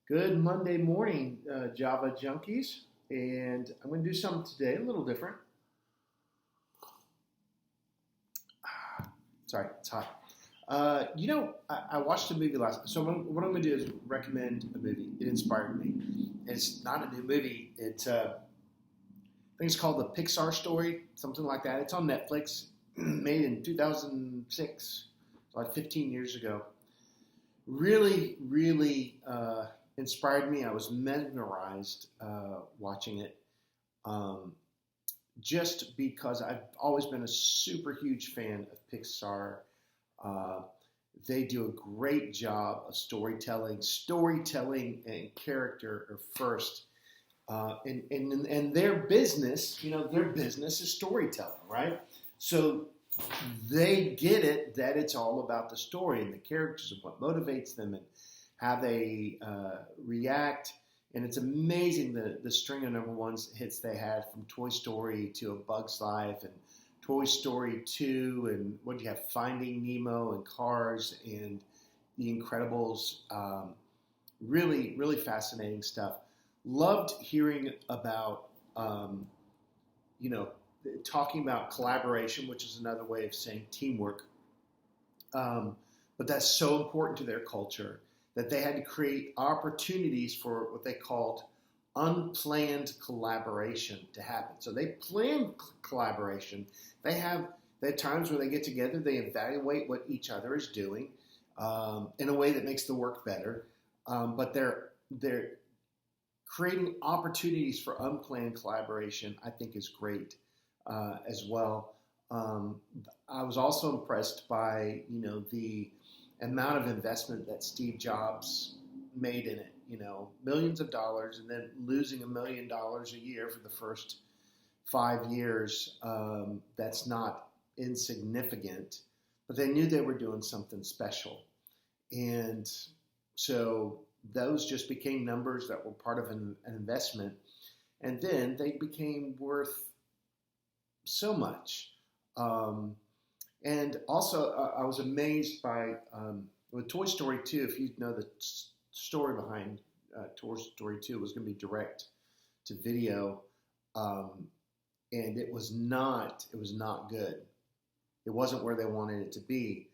Good Monday morning, Java junkies. And I'm going to do something today a little different. Sorry, it's hot. I watched a movie last night. So what I'm going to do is recommend a movie. It inspired me. It's not a new movie. I think it's called The Pixar Story, something like that. It's on Netflix, made in 2006, like 15 years ago. Really inspired me. I was mesmerized watching it, just because I've always been a super huge fan of Pixar. Uh, they do a great job of storytelling. Storytelling and character are first. And their business, their business is storytelling, right? So they get it that it's all about the story and the characters and what motivates them and how they react. And it's amazing the string of number one hits they had, from Toy Story to A Bug's Life and Toy Story 2 and what do you have, Finding Nemo and Cars and The Incredibles. Really fascinating stuff. Loved hearing about, talking about collaboration, which is another way of saying teamwork. But that's so important to their culture that they had to create opportunities for what they called unplanned collaboration to happen. So they plan collaboration. They have times where they get together, they evaluate what each other is doing in a way that makes the work better. But they're creating opportunities for unplanned collaboration, I think, is great as well. I was also impressed by the amount of investment that Steve Jobs made in it. Millions of dollars, and then losing $1 million a year for the first 5 years. That's not insignificant, but they knew they were doing something special, and so those just became numbers that were part of an investment, and then they became worth so much. And also, I was amazed by with Toy Story 2. If you know the story behind Toy Story 2, it was going to be direct to video, and it was not good. It wasn't where they wanted it to be,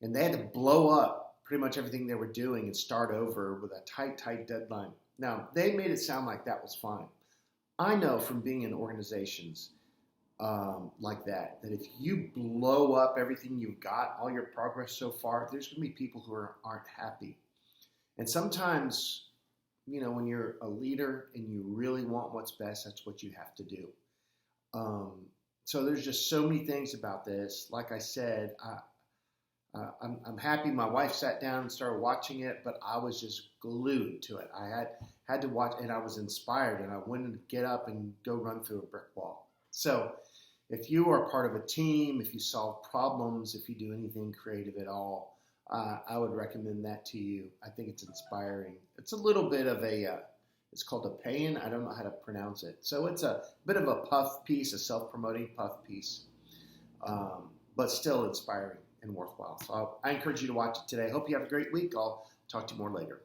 and they had to blow up pretty much everything they were doing and start over with a tight deadline. Now, they made it sound like that was fine. I know from being in organizations like that if you blow up everything you've got, all your progress so far, there's going to be people who aren't happy. And sometimes, when you're a leader and you really want what's best, that's what you have to do. So there's just so many things about this. Like I said, I'm happy my wife sat down and started watching it, but I was just glued to it. I had to watch, and I was inspired, and I wanted to get up and go run through a brick wall. So if you are part of a team, if you solve problems, if you do anything creative at all, I would recommend that to you. I think it's inspiring. It's a little bit of it's called a paean. I don't know how to pronounce it. So it's a bit of a puff piece, a self-promoting puff piece, but still inspiring and worthwhile. So I encourage you to watch it today. Hope you have a great week. I'll talk to you more later.